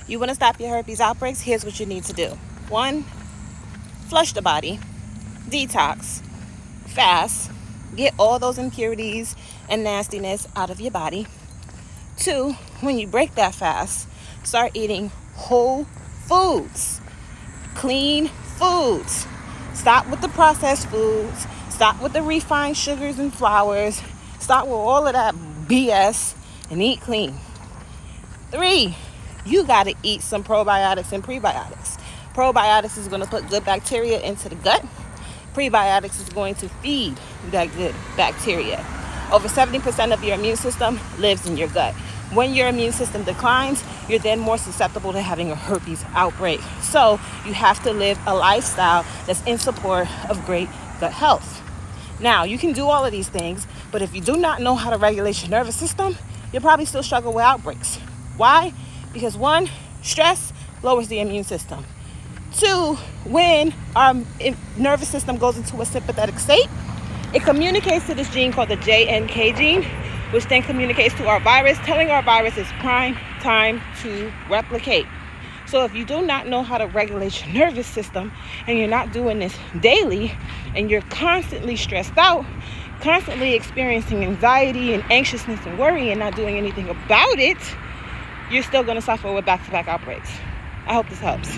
You want to stop your herpes outbreaks? Here's what you need to do. 1, flush the body, detox, fast, get all those impurities and nastiness out of your body. 2, when you break that fast, start eating whole foods, clean foods. Stop with the processed foods. Stop with the refined sugars and flours. Stop with all of that BS and eat clean. 3, you got to eat some probiotics and prebiotics. Probiotics is going to put good bacteria into the gut. Prebiotics is going to feed that good bacteria. Over 70% of your immune system lives in your gut. When your immune system declines, you're then more susceptible to having a herpes outbreak. So you have to live a lifestyle that's in support of great gut health. Now, you can do all of these things, but if you do not know how to regulate your nervous system, you'll probably still struggle with outbreaks. Why? Because 1, stress lowers the immune system. 2, when our nervous system goes into a sympathetic state, it communicates to this gene called the JNK gene, which then communicates to our virus, telling our virus it's prime time to replicate. So if you do not know how to regulate your nervous system and you're not doing this daily and you're constantly stressed out, constantly experiencing anxiety and anxiousness and worry and not doing anything about it, you're still going to suffer with back-to-back outbreaks. I hope this helps.